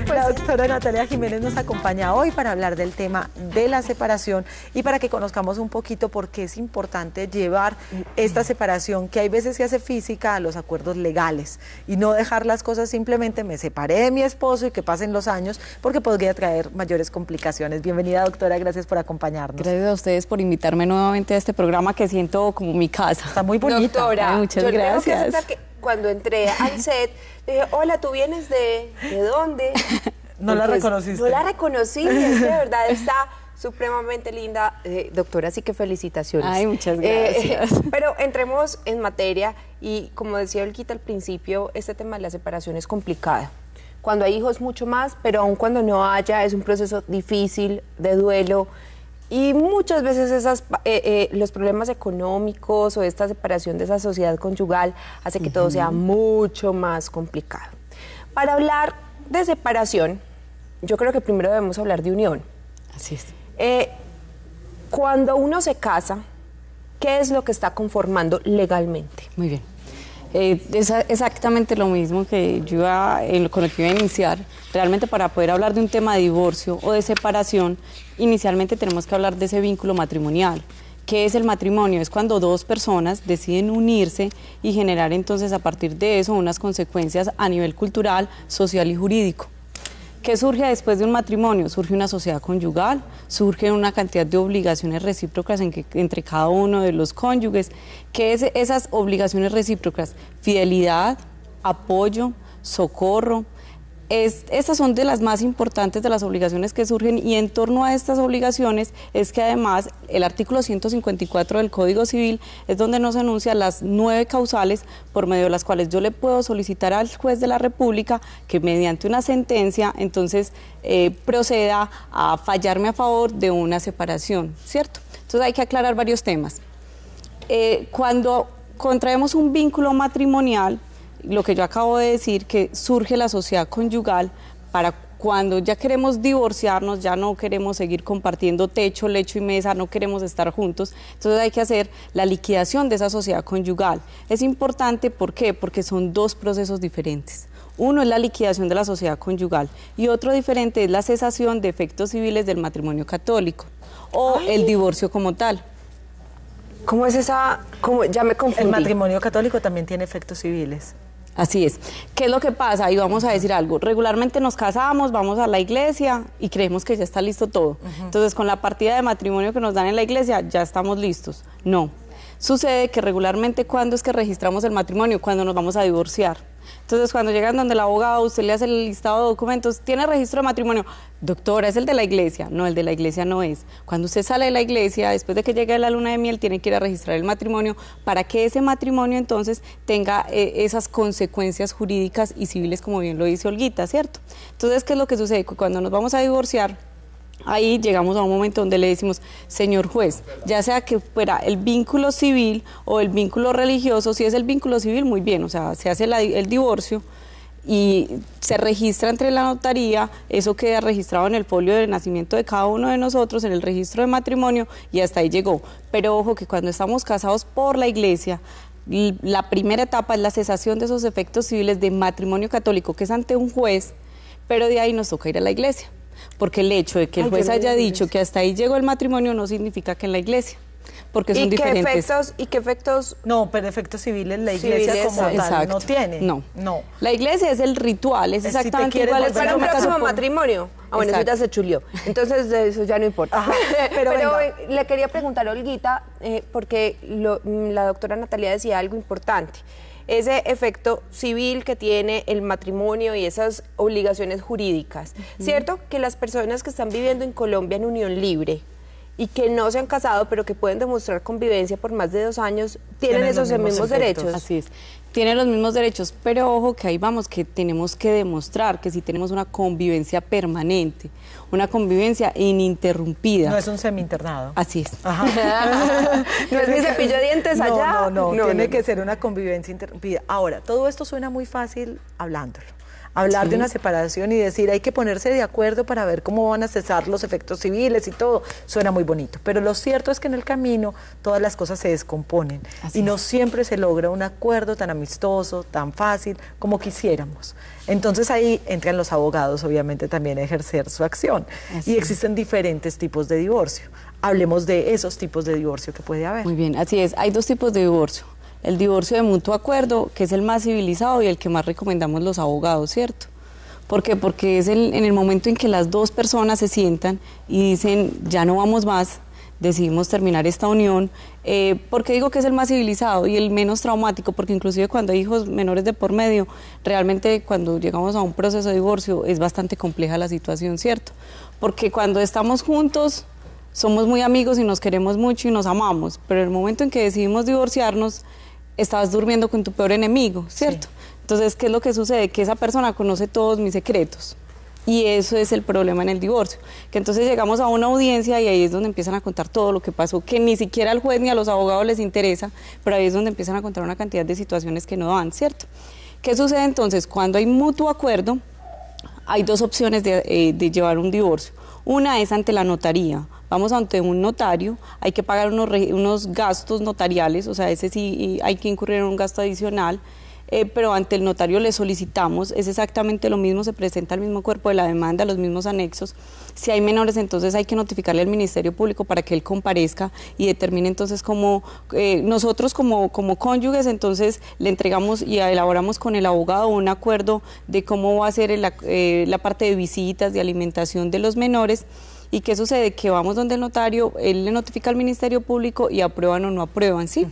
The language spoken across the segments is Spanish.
La doctora Natalia Jiménez nos acompaña hoy para hablar del tema de la separación y para que conozcamos un poquito por qué es importante llevar esta separación, que hay veces se hace física, a los acuerdos legales y no dejar las cosas simplemente me separé de mi esposo y que pasen los años, porque podría traer mayores complicaciones. Bienvenida, doctora, gracias por acompañarnos. Gracias a ustedes por invitarme nuevamente a este programa que siento como mi casa. Está muy bonita. Doctora, muchas gracias. Tengo que cuando entré al set, dije, hola, ¿tú vienes de dónde? No la reconociste. No la reconocí, es que de verdad está supremamente linda, doctora, así que felicitaciones. Ay, muchas gracias. Pero entremos en materia y como decía Olguita al principio, este tema de la separación es complicado. Cuando hay hijos mucho más, pero aun cuando no haya, es un proceso difícil de duelo. Y muchas veces los problemas económicos o esta separación de esa sociedad conyugal hace que todo sea mucho más complicado. Para hablar de separación, yo creo que primero debemos hablar de unión. Así es. Cuando uno se casa, ¿qué es lo que está conformando legalmente? Muy bien. Es exactamente lo mismo que yo con lo que iba a iniciar. Realmente para poder hablar de un tema de divorcio o de separación, inicialmente tenemos que hablar de ese vínculo matrimonial. ¿Qué es el matrimonio? Es cuando dos personas deciden unirse y generar entonces a partir de eso unas consecuencias a nivel cultural, social y jurídico. ¿Qué surge después de un matrimonio? Surge una sociedad conyugal, surge una cantidad de obligaciones recíprocas entre cada uno de los cónyuges. ¿Qué es esas obligaciones recíprocas? Fidelidad, apoyo, socorro. Estas son de las más importantes de las obligaciones que surgen, y en torno a estas obligaciones es que además el artículo 154 del Código Civil es donde nos enuncia las 9 causales por medio de las cuales yo le puedo solicitar al juez de la República que mediante una sentencia entonces proceda a fallarme a favor de una separación, ¿cierto? Entonces hay que aclarar varios temas. Cuando contraemos un vínculo matrimonial, lo que yo acabo de decir, que surge la sociedad conyugal para cuando ya queremos divorciarnos, ya no queremos seguir compartiendo techo, lecho y mesa, no queremos estar juntos, entonces hay que hacer la liquidación de esa sociedad conyugal. Es importante, ¿por qué? Porque son dos procesos diferentes. Uno es la liquidación de la sociedad conyugal y otro diferente es la cesación de efectos civiles del matrimonio católico o el divorcio como tal. ¿Cómo es esa? Ya me confundí. El matrimonio católico también tiene efectos civiles. Así es. ¿Qué es lo que pasa? Y vamos a decir algo. Regularmente nos casamos, vamos a la iglesia y creemos que ya está listo todo. Entonces, con la partida de matrimonio que nos dan en la iglesia, ya estamos listos. No. Sucede que regularmente, ¿cuándo es que registramos el matrimonio? Cuando nos vamos a divorciar. Entonces, cuando llegan donde el abogado, usted le hace el listado de documentos, ¿tiene registro de matrimonio? Doctora, es el de la iglesia. No, el de la iglesia no es. Cuando usted sale de la iglesia, después de que llegue la luna de miel, tiene que ir a registrar el matrimonio para que ese matrimonio entonces tenga esas consecuencias jurídicas y civiles, como bien lo dice Olguita, ¿cierto? Entonces, ¿qué es lo que sucede? Cuando nos vamos a divorciar, ahí llegamos a un momento donde le decimos, señor juez, ya sea que fuera el vínculo civil o el vínculo religioso, si es el vínculo civil, muy bien, o sea, se hace el divorcio y se registra entre la notaría, eso queda registrado en el folio de nacimiento de cada uno de nosotros, en el registro de matrimonio, y hasta ahí llegó. Pero ojo que cuando estamos casados por la iglesia, la primera etapa es la cesación de esos efectos civiles de matrimonio católico, que es ante un juez, pero de ahí nos toca ir a la iglesia. Porque el hecho de que el juez haya dicho que hasta ahí llegó el matrimonio no significa que en la iglesia, porque son diferentes. ¿Y qué efectos? No, pero efectos civiles la iglesia como tal no tiene. No. La iglesia es el ritual, es exactamente igual. Es para un próximo matrimonio. Ah, bueno, eso ya se chulió. Entonces, eso ya no importa. Ajá, pero le quería preguntar a Olguita, porque la doctora Natalia decía algo importante. Ese efecto civil que tiene el matrimonio y esas obligaciones jurídicas. ¿Cierto? Que las personas que están viviendo en Colombia en unión libre y que no se han casado, pero que pueden demostrar convivencia por más de 2 años, tienen esos mismos derechos. Así es. Tienen los mismos derechos, pero ojo que ahí vamos, que tenemos que demostrar que sí tenemos una convivencia permanente, una convivencia ininterrumpida. No es un semi-internado. Así es. Ajá. No es mi cepillo de dientes allá. No, tiene que ser una convivencia interrumpida. Ahora, todo esto suena muy fácil hablándolo. Hablar de una separación y decir hay que ponerse de acuerdo para ver cómo van a cesar los efectos civiles y todo, suena muy bonito. Pero lo cierto es que en el camino todas las cosas se descomponen y no siempre se logra un acuerdo tan amistoso, tan fácil como quisiéramos. Entonces ahí entran los abogados, obviamente, también a ejercer su acción. Y existen diferentes tipos de divorcio. Hablemos de esos tipos de divorcio que puede haber. Muy bien, así es. Hay dos tipos de divorcio. El divorcio de mutuo acuerdo, que es el más civilizado y el que más recomendamos los abogados, ¿cierto? ¿Por qué? Porque es en el momento en que las dos personas se sientan y dicen, ya no vamos más, decidimos terminar esta unión. ¿Por qué digo que es el más civilizado y el menos traumático? Porque inclusive cuando hay hijos menores de por medio, realmente cuando llegamos a un proceso de divorcio es bastante compleja la situación, ¿cierto? Porque cuando estamos juntos somos muy amigos y nos queremos mucho y nos amamos, pero en el momento en que decidimos divorciarnos, estabas durmiendo con tu peor enemigo, ¿cierto? Sí. Entonces, ¿qué es lo que sucede? Que esa persona conoce todos mis secretos. Y eso es el problema en el divorcio. Que entonces llegamos a una audiencia y ahí es donde empiezan a contar todo lo que pasó, que ni siquiera al juez ni a los abogados les interesa, pero ahí es donde empiezan a contar una cantidad de situaciones que no dan, ¿cierto? ¿Qué sucede entonces? Cuando hay mutuo acuerdo, hay dos opciones de llevar un divorcio. Una es ante la notaría. Vamos ante un notario, hay que pagar unos gastos notariales, o sea, ese sí hay que incurrir en un gasto adicional, pero ante el notario le solicitamos, es exactamente lo mismo, se presenta el mismo cuerpo de la demanda, los mismos anexos. Si hay menores, entonces hay que notificarle al Ministerio Público para que él comparezca y determine entonces cómo, nosotros como cónyuges, entonces le entregamos y elaboramos con el abogado un acuerdo de cómo va a ser la parte de visitas, de alimentación de los menores. ¿Y qué sucede? Que vamos donde el notario, él le notifica al Ministerio Público y aprueban o no aprueban, ¿sí?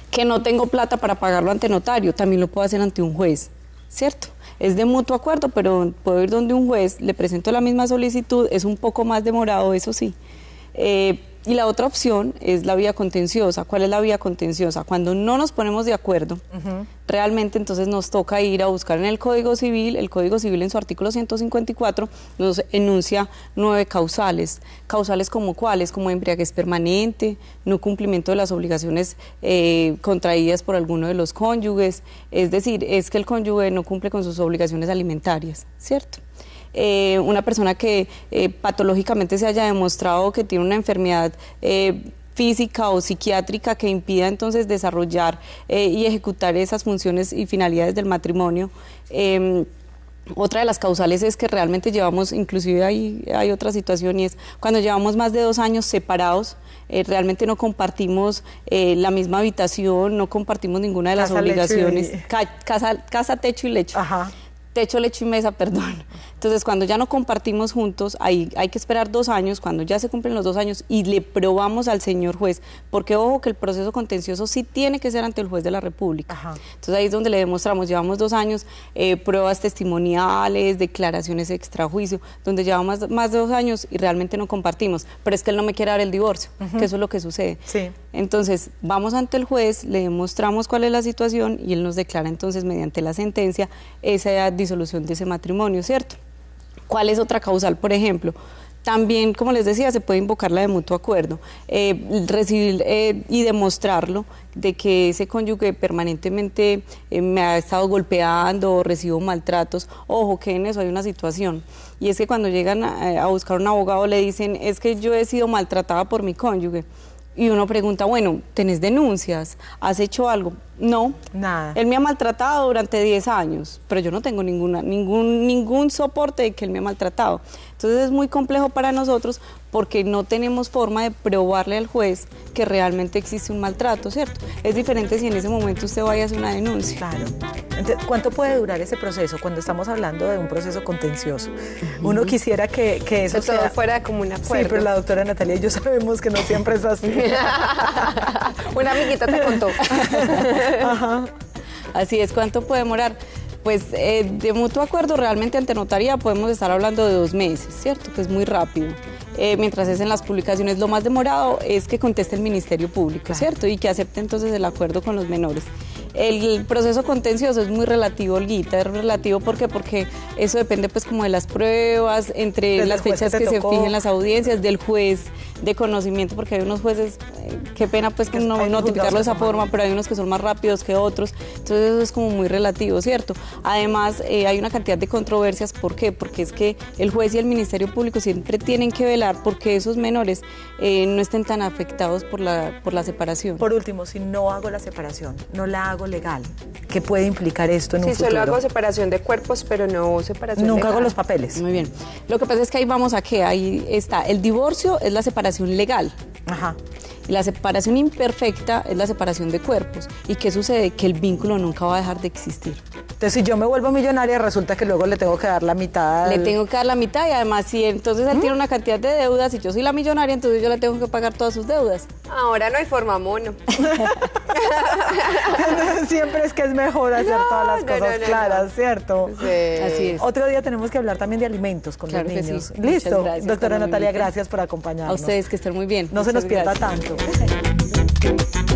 Que no tengo plata para pagarlo ante notario, también lo puedo hacer ante un juez, ¿cierto? Es de mutuo acuerdo, pero puedo ir donde un juez, le presento la misma solicitud, es un poco más demorado, eso sí. Y la otra opción es la vía contenciosa. ¿Cuál es la vía contenciosa? Cuando no nos ponemos de acuerdo, realmente entonces nos toca ir a buscar en el Código Civil en su artículo 154 nos enuncia 9 causales. ¿Causales como cuáles? Como embriaguez permanente, no cumplimiento de las obligaciones contraídas por alguno de los cónyuges, es decir, es que el cónyuge no cumple con sus obligaciones alimentarias, ¿cierto? Una persona que patológicamente se haya demostrado que tiene una enfermedad física o psiquiátrica que impida entonces desarrollar y ejecutar esas funciones y finalidades del matrimonio. Otra de las causales es que realmente llevamos, inclusive hay otra situación y es cuando llevamos más de 2 años separados, realmente no compartimos la misma habitación, no compartimos ninguna de las obligaciones. Casa, techo y lecho. Ajá. Techo, lecho y mesa, perdón. Entonces, cuando ya no compartimos juntos, hay que esperar 2 años, cuando ya se cumplen los 2 años, y le probamos al señor juez, porque ojo que el proceso contencioso sí tiene que ser ante el juez de la República. Ajá. Entonces, ahí es donde le demostramos, llevamos 2 años, pruebas testimoniales, declaraciones extrajuicio, donde llevamos más de 2 años y realmente no compartimos, pero es que él no me quiere dar el divorcio, que eso es lo que sucede. Sí. Entonces, vamos ante el juez, le demostramos cuál es la situación y él nos declara entonces mediante la sentencia esa disolución de ese matrimonio, ¿cierto? ¿Cuál es otra causal, por ejemplo? También, como les decía, se puede invocar la de mutuo acuerdo, recibir y demostrarlo de que ese cónyuge permanentemente me ha estado golpeando o recibo maltratos. Ojo, que en eso hay una situación, y es que cuando llegan a buscar un abogado le dicen, es que yo he sido maltratada por mi cónyuge. Y uno pregunta, bueno, ¿tenés denuncias? ¿Has hecho algo? No. Nada. Él me ha maltratado durante 10 años, pero yo no tengo ningún soporte de que él me ha maltratado. Entonces es muy complejo para nosotros porque no tenemos forma de probarle al juez que realmente existe un maltrato, ¿cierto? Es diferente si en ese momento usted vaya a hacer una denuncia. Claro. Entonces, ¿cuánto puede durar ese proceso cuando estamos hablando de un proceso contencioso? Uno quisiera que eso sea... todo fuera como un acuerdo. Sí, pero la doctora Natalia y yo sabemos que no siempre es así. Una amiguita te contó. Ajá. Así es, ¿cuánto puede demorar? Pues de mutuo acuerdo realmente ante notaría podemos estar hablando de 2 meses, ¿cierto? Que es muy rápido. Mientras es en las publicaciones, lo más demorado es que conteste el Ministerio Público, claro, ¿cierto? Y que acepte entonces el acuerdo con los menores. El proceso contencioso es muy relativo, Olguita, es relativo porque eso depende pues como de las pruebas, entre las fechas que se fijen las audiencias, del juez de conocimiento, porque hay unos jueces, qué pena pues que no notificarlo de esa forma, pero hay unos que son más rápidos que otros, entonces eso es como muy relativo, ¿cierto? Además, hay una cantidad de controversias, ¿por qué? Porque es que el juez y el Ministerio Público siempre tienen que velar porque esos menores no estén tan afectados por la separación. Por último, si no hago la separación, no la hago legal, ¿qué puede implicar esto en un futuro? Sí, solo hago separación de cuerpos, pero no separación Nunca legal. hago los papeles. Muy bien. Lo que pasa es que ahí vamos a que ahí está, el divorcio es la separación legal. Ajá. Y la separación imperfecta es la separación de cuerpos. ¿Y qué sucede? Que el vínculo nunca va a dejar de existir. Entonces, si yo me vuelvo millonaria, resulta que luego le tengo que dar la mitad. Le tengo que dar la mitad y además si entonces él tiene una cantidad de deudas y yo soy la millonaria, entonces yo le tengo que pagar todas sus deudas. Ahora no hay forma mono. Siempre es que es mejor hacer todas las cosas claras, ¿cierto? Sí. Así es. Otro día tenemos que hablar también de alimentos con Claro los que niños. sí. Listo. Muchas gracias, Doctora Carmen. Natalia, gracias por acompañarnos. A ustedes que estén muy bien. No se nos Muchas pierda gracias. tanto.